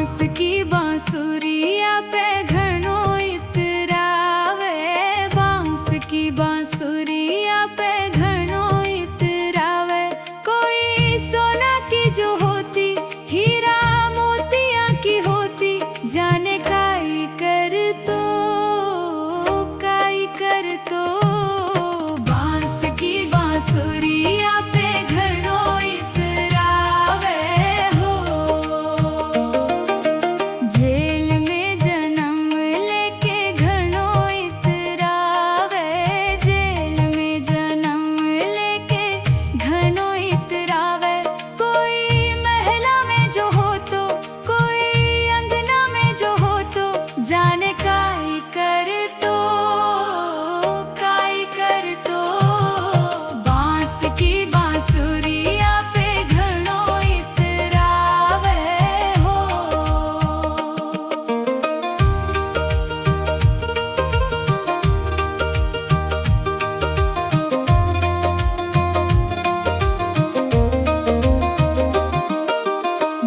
बांस की बांसुरिया पे घणो इतरावे, बांस की बांसुरिया पे घणो इतरावे। कोई सोना की जो होती, हीरा मोतिया की होती, जाने काई कर तो, काई कर तो। बांस की बांसुरिया पे घणो इतरावे हो। जेल में जन्म लेके घणो इतरावे, जेल में जन्म लेके घणो इतरावे। कोई महला में जो हो तो, कोई अंगना में जो हो तो, जाने काई कर तो, काई कर तो। बांस की बांसुरिया पे घणो इतरावे हो।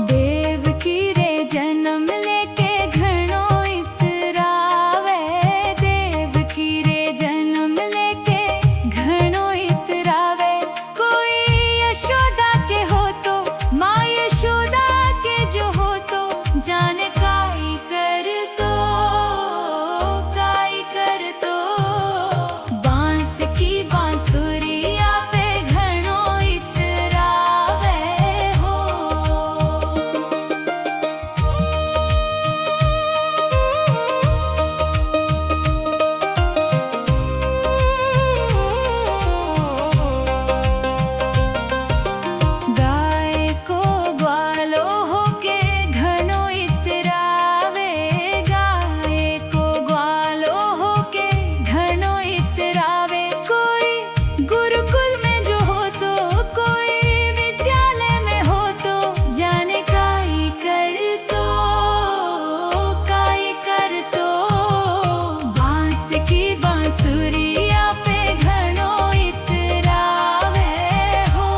देव की रे जन्म लेके घणो इतरावे, देव की रे जन्म लेके घणो इतरावे। कोई यशोदा के हो तो, माँ यशोदा के जो हो तो, जाने काई कर तो, काई कर तो। बांस की बांसुरिया पे घणो इतरावे हो। गाय को ग्वालो होके घणो इतरावे, गाय को ग्वालो होके घणो इतरावे। कोई गुरुकुल में जो हो तो, कोई विद्यालय में हो तो, जाने काई कर तो, काई कर तो। बांस की बांसुरिया पे घणो इतरावे हो।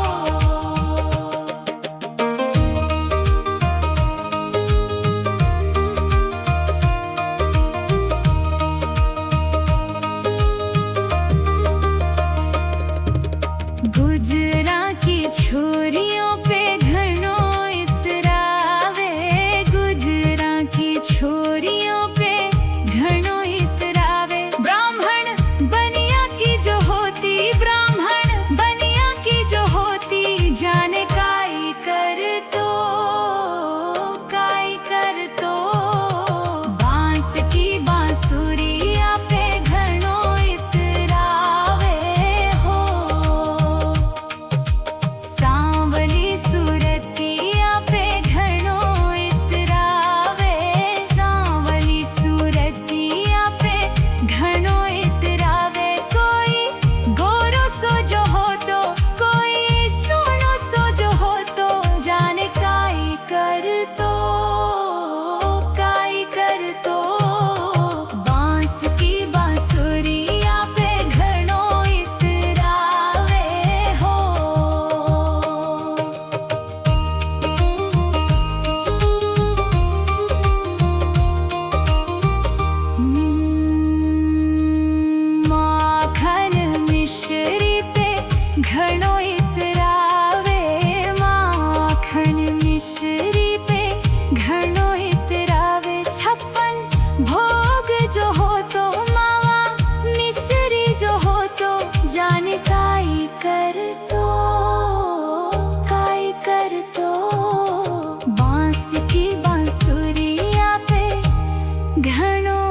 गुजरा की छोरियों पे घणो इतरावे, गुजरा की छोरियों पे घणो इतरावे। ब्राह्मण बनिया की जो होती, ब्राह्मण बनिया की जो होती, जाने काई कर तो, काई कर तो। बांस की बांसुरिया पे घणो इतरावे हो। सांवली सूरतिया पे घणो इतरावे, सांवली सूरतिया पे घणो इतरावे। कोई गोरो सो जो हो तो, कोई सोनो सो जो हो तो, जाने काई कर तो, काई कर तो। बांस की बांसुरिया पे घणो इतरावे हो। माखन मिश्री पे घणो इतरावे, माखन मिश्री पे घणो इतरावे। छप्पन भोग जो हो तो, मावा मिश्री जो हो तो, जाने काई कर तो, काई कर तो। बांस की बांसुरिया पे घणो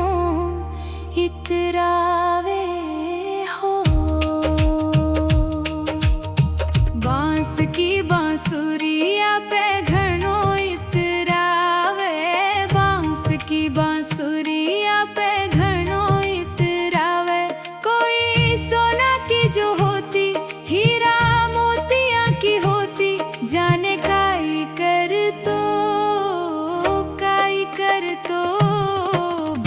इतरावे हो। बांस की बांसुरिया पे घणो इतरावे, बांस की बांसुरिया पे घणो इतरावे। कोई सोना की जो होती, हीरा मोतिया की होती, जाने काई कर तो, काई कर तो।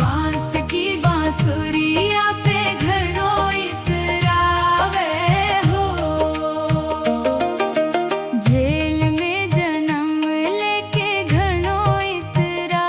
बांस की बांसुरिया पे घणो इतरावे हो। जेल में जन्म लेके घणो इतरावे।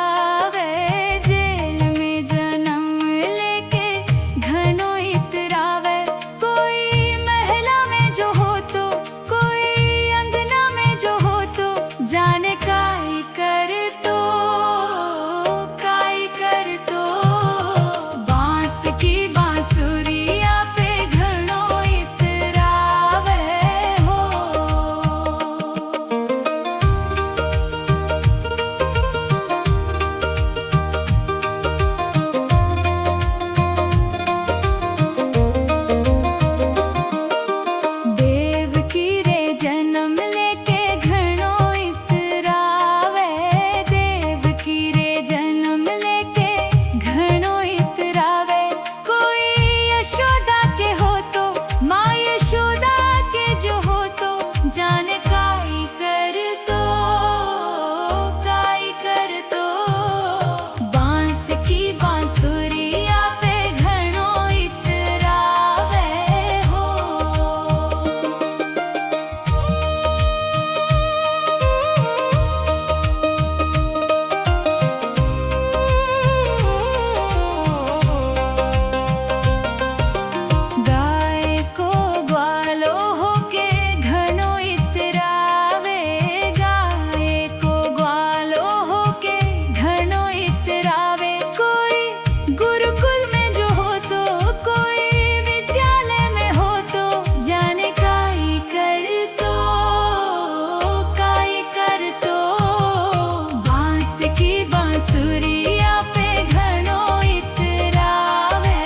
ससुरिया पे घणो इतरावे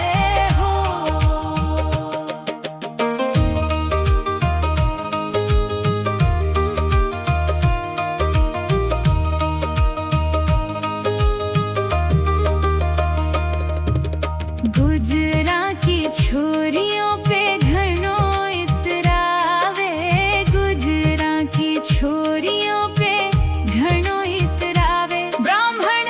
हो। गुजरा की छोरियों पे घणो इतरावे, गुजरा की छोरियों पे घणो इतरावे। ब्राह्मण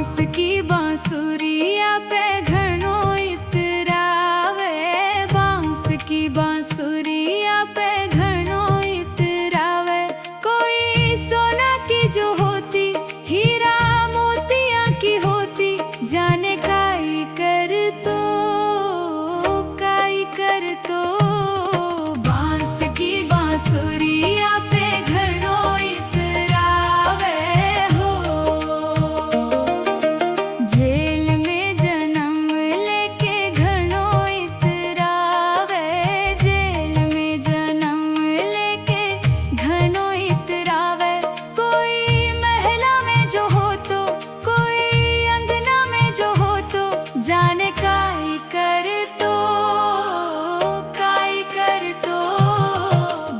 बांस की बांसुरिया पे घणो इतरावे, बांस की बांसुरिया पे घणो इतरावे। कोई सोना की जो होती, हीरा मोतिया की होती, जाने काई कर तो, काई कर तो। बांस की बांसुरिया पे घणो इतरावे हो। जेल में जन्म लेके घणो इतरावे, जेल में जन्म लेके घणो इतरावे। कोई महला में जो हो तो, कोई अंगना में जो हो तो, जाने काई कर तो, काई कर तो।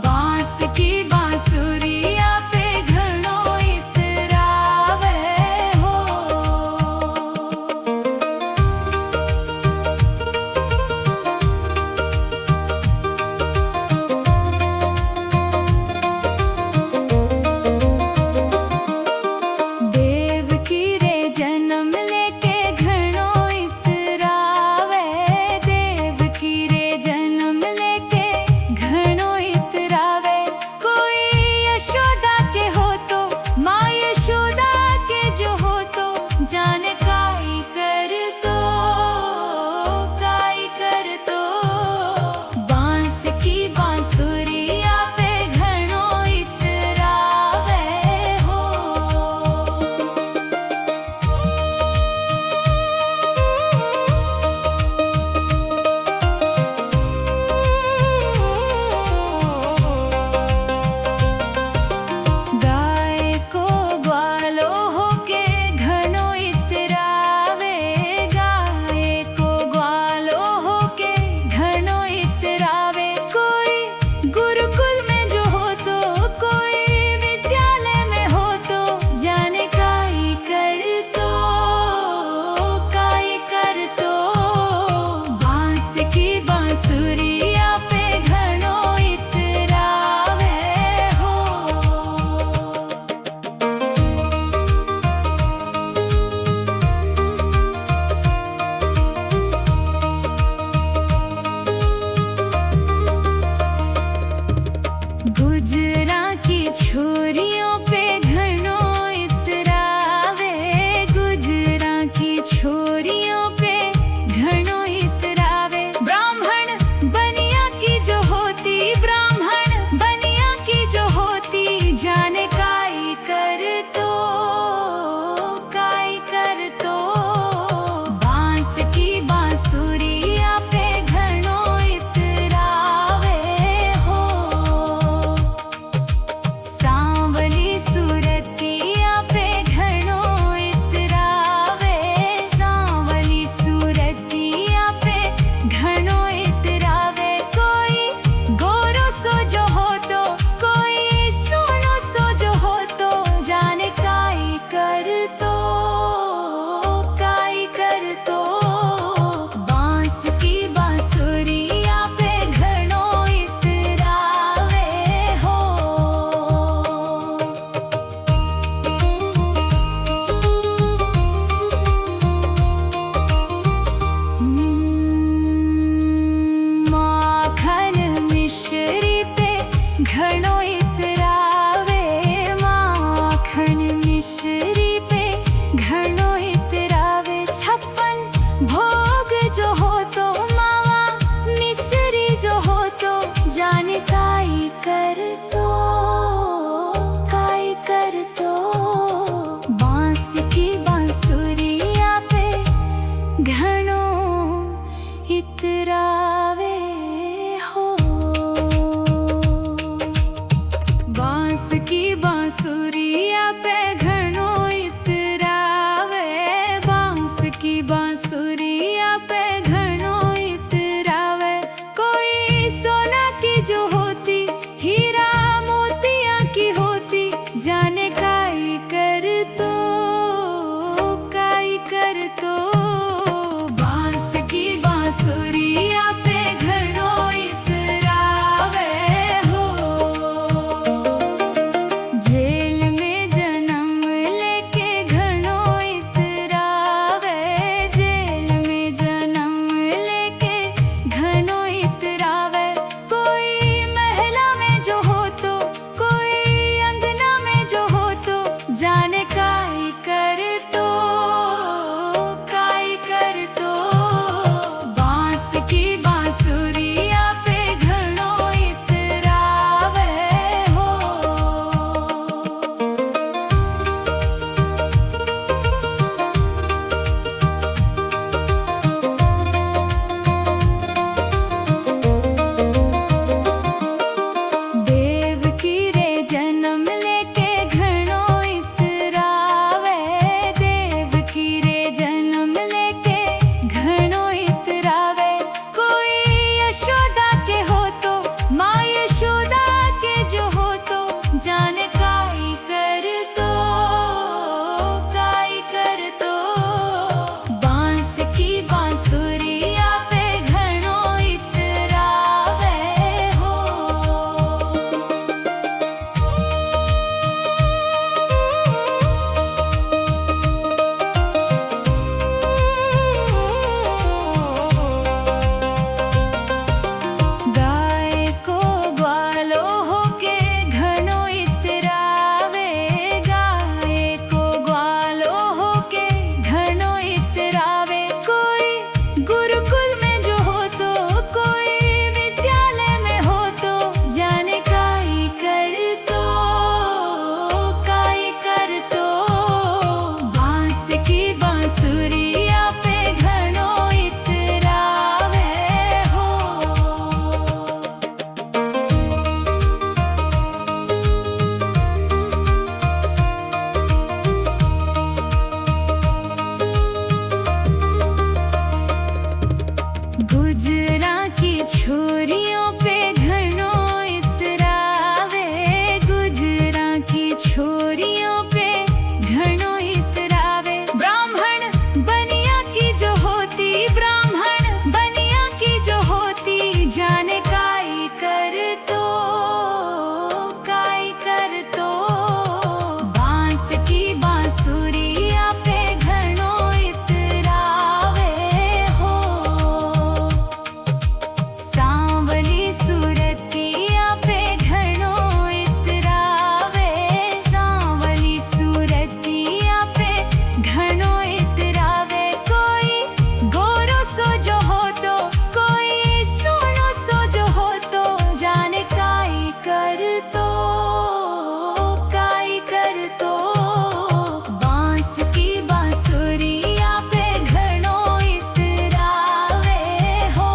बांस की बांसुरिया पे घणो इतरावे हो। देव की रे जन्म लेके घणो इतरावे, देव की रे जन्म लेके घणो इतरावे। कोई यशोदा के हो तो, माँ यशोदा के जो हो तो, जाने काई कर तो, काई कर तो। बांस की बांसुरिया पे घणो इतरावे हो। गाय को ग्वालो होके घणो इतरावे, गाय को ग्वालो होके घणो इतरावे। कोई गुरुकुल में जो हो तो, कोई विद्यालय में हो तो, जाने काई कर तो, काई कर तो। बांस की बांसुरिया पे घणो इतरावे हो। गुजरा की छोरियों पे घणो इतरावे, गुजरा की छोरियों पे घणो इतरावे। ब्राह्मण बनिया की जो होती, ब्राह्मण बनिया की जो होती, जाने काई कर तो, काई कर तो। बांस की बांसुरिया पे घणो इतरावे हो। सांवली सूरतिया पे घणो इतरावे, सांवली सूरतिया पे घणो इतरावे। कोई गोरो सो जो हो तो, कोई सोनो सो जो हो तो, जाने काई कर तो, काई कर तो। बांस की बांसुरिया पे घणो इतरावे हो। माखन मिश्री पे घणो इतरावे, माखन मिश्री पे घणो इतरावे। छप्पन भोग जो हो तो, मावा मिश्री जो हो तो, जाने काई कर तो, काई कर तो। बांस की बांसुरिया पे घणो इतरावे हो। बांस की बांसुरिया पे घणो इतरावे, बांस की बांसुरिया पे घणो इतरावे। कोई सोना की जो होती, हीरा मोतिया की होती, जाने काई कर तो, काई कर तो। बांस की बांसुरिया पे घणो इतरावे हो। जेल में जन्म लेके घणो इतरावे। घणो इतरावे। कोई गोरो सो जो हो तो, कोई सोनो सो जो हो तो, जाने काई कर तो, काई कर तो। बांस की बांसुरिया पे घणो इतरावे हो।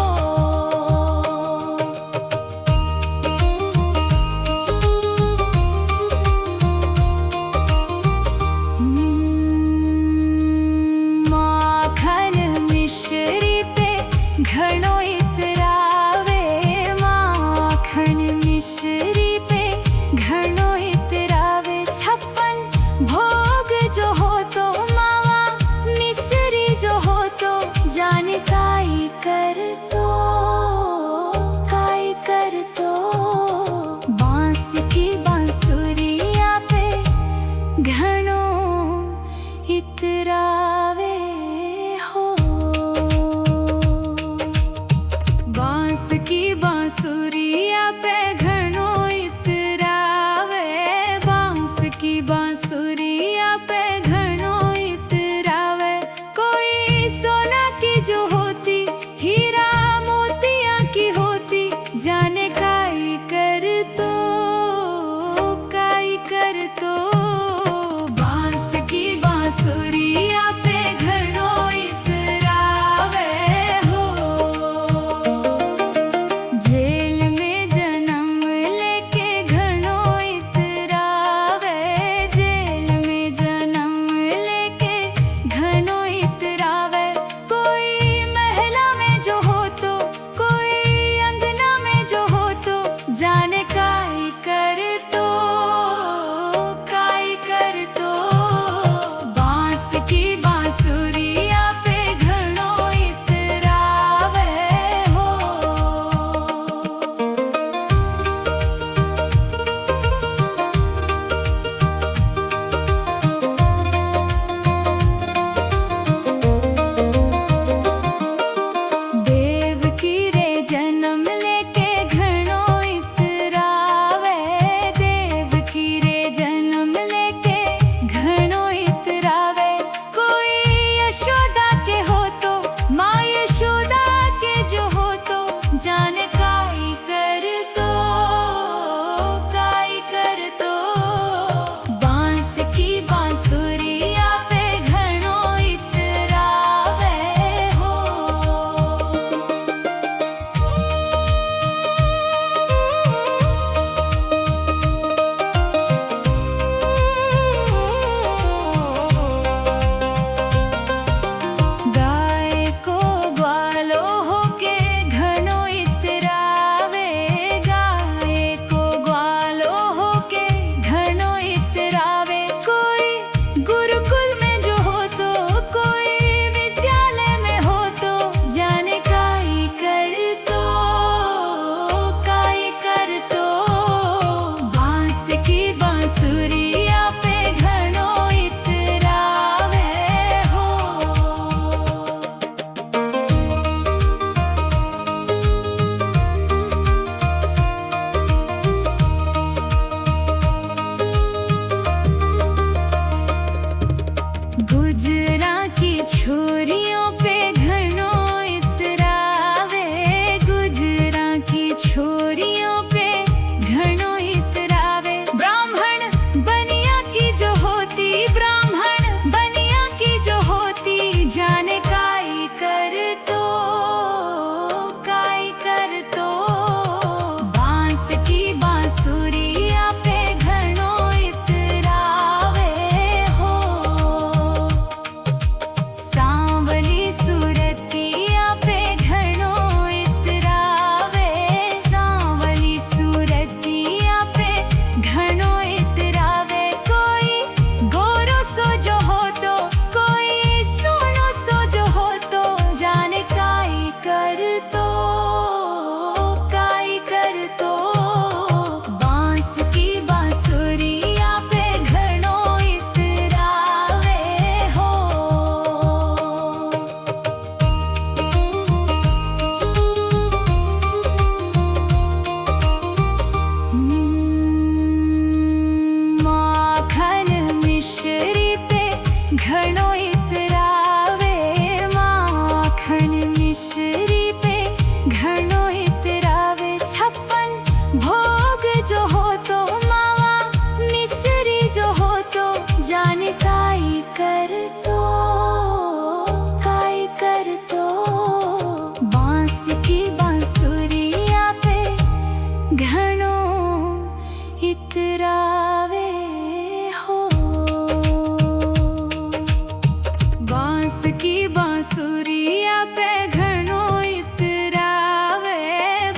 बांस की बांसुरिया पे घणो इतरावे,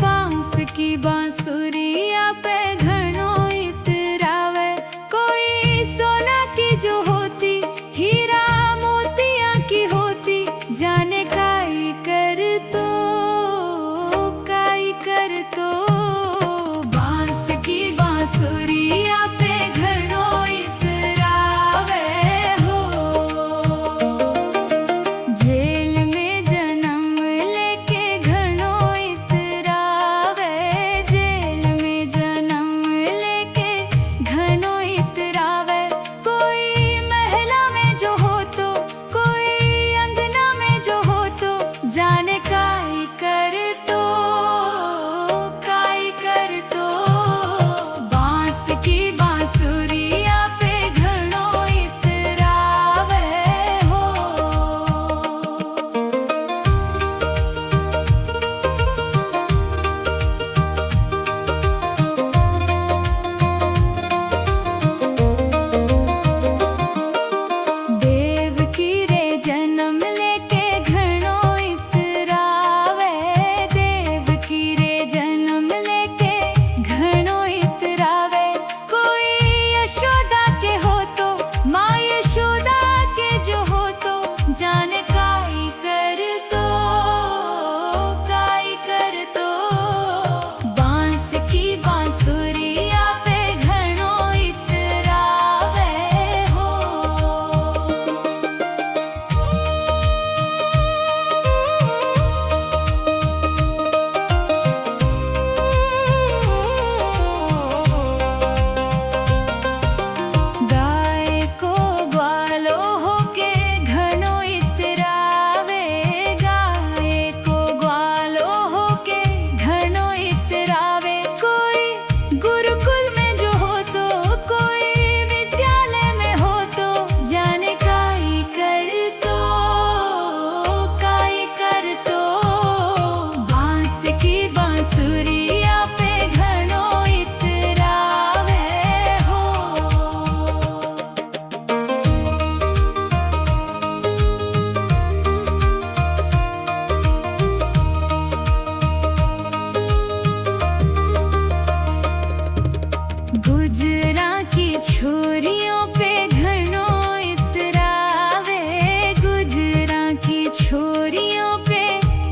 बांस की बांसुरिया पे घणो इतरावे। कोई सोना की जो होती, हीरा मोतिया की होती, जाने काई कर तो, काई कर तो। बांस की बांसुरिया पे घणो इतरावे हो। जेल में जन्म लेके घणो इतरावे, जेल में जन्म लेके घणो इतरावे। कोई महला में जो हो तो, कोई अंगना में जो हो तो, जाने काई कर तो, काई कर तो। बांस की बांसुरिया पे घणो इतरावे हो। देव की रे जन्म लेके घणो इतरावे, देव की रे जन्म लेके घणो इतरावे। कोई यशोदा के हो तो, माँ यशोदा के जो हो तो, जाने काई कर तो, काई कर तो। बांस की बांसुरिया पे घणो इतरावे हो। गाय को ग्वालो होके घणो इतरावे, गाय को ग्वालो होके घणो इतरावे। कोई गुरुकुल में जो हो तो, कोई विद्यालय में हो तो, जाने काई कर तो, काई कर तो। बांस की बांसुरिया पे घणो इतरावे हो। गुजरा की छोरियों पे घणो इतरावे, गुजरा की छोरियों पे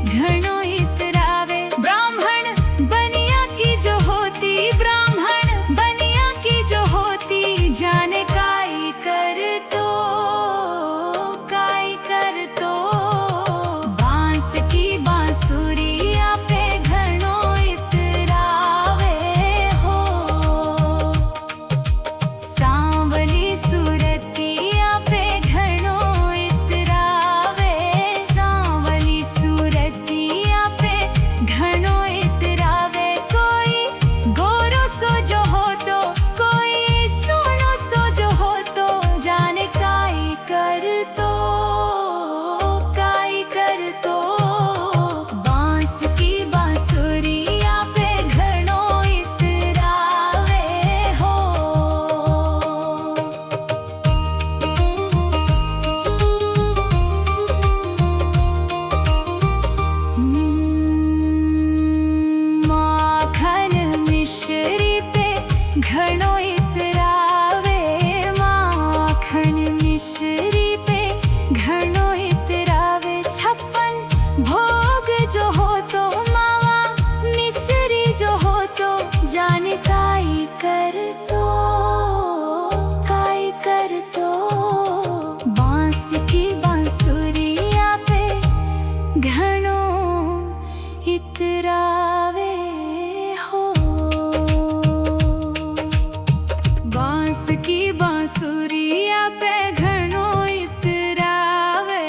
घणो इतरावे। ब्राह्मण बनिया की जो होती, ब्राह्मण बनिया की जो होती, जाने काई कर तो, काई कर तो। बांस की बांसुरिया पे घणो इतरावे हो। सांवली सूरतिया पे घणो इतरावे, सांवली सूरतिया पे घणो इतरावे। कोई गोरो सो जो हो तो, कोई सोनो सो जो हो तो, जाने काई कर तो, काई कर तो। बांस की बांसुरिया पे घणो इतरावे हो। माखन मिश्री पे घणो इतरावे, माखन मिश्री पे घणो इतरावे। छप्पन भोग जो हो तो, मावा मिश्री जो हो तो, जाने काई कर तो, काई कर तो। बांस की बांसुरिया पे घणो इतरावे हो। बांस की बांसुरिया पे घणो इतरावे,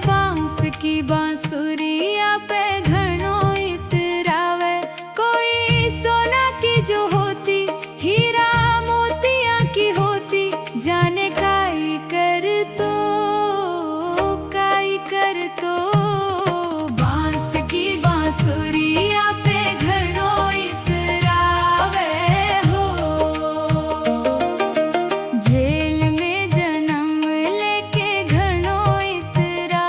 बांस की बांसुरिया पे घणो इतरावे। कोई सोना की जो होती, हीरा मोतिया की होती, जाने काई कर तो, काई कर तो। बांस की बांसुरिया पे घणो इतरावे हो। जेल में जन्म लेके घणो इतरावे।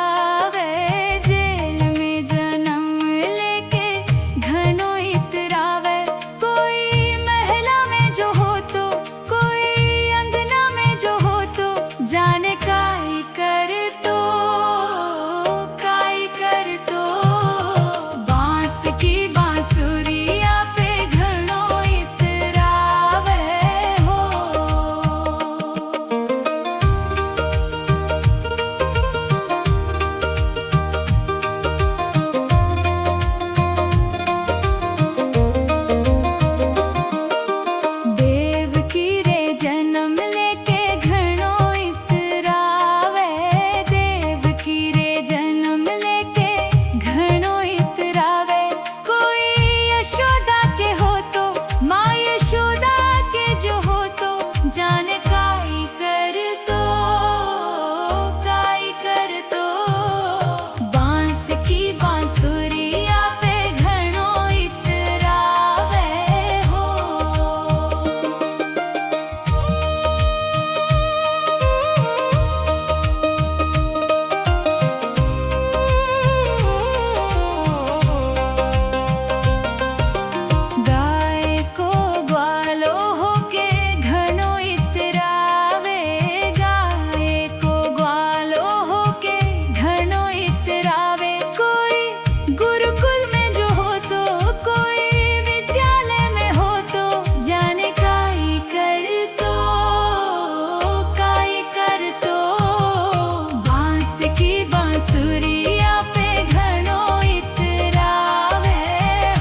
बांसुरिया पे घणो इतरावे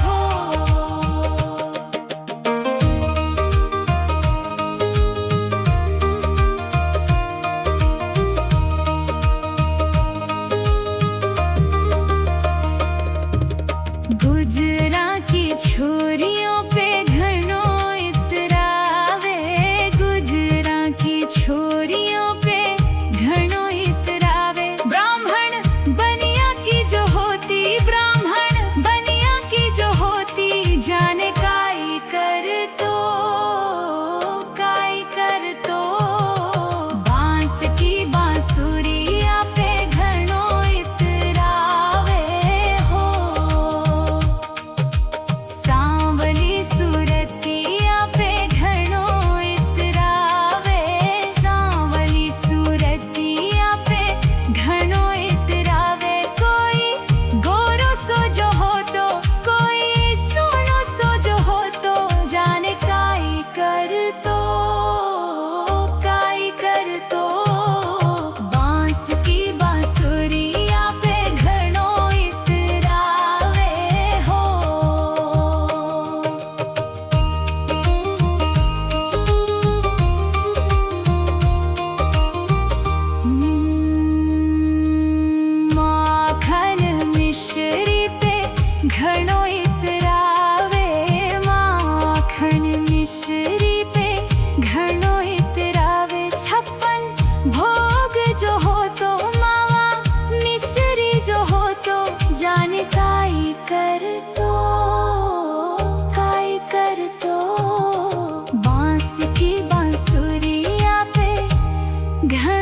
हो। गुजरा की छोरियों पे घणो इतरावे, गुजरा की छोरियों पे घणो इतरावे। ब्राह्मण बनिया की जो होती, ब्राह्मण बनिया की जो होती, जाने काई कर तो, काई कर तो। बांस की बांसुरिया पे घणो इतरावे हो। सांवली सूरतिया पे घणो इतरावे, सांवली सूरतिया पे घणो इतरावे। कोई गोरो सो जो हो तो, कोई सोनो सो जो हो तो, जाने काई कर तो, काई कर तो। बांस की बांसुरिया पे घणो इतरावे हो। माखन मिश्री पे घणो इतरावे, माखन मिश्री पे घणो इतरावे। छप्पन भोग जो हो तो, मावा मिश्री जो हो तो, जाने काई कर तो, काई कर तो। बांस की बांसुरिया पे घणो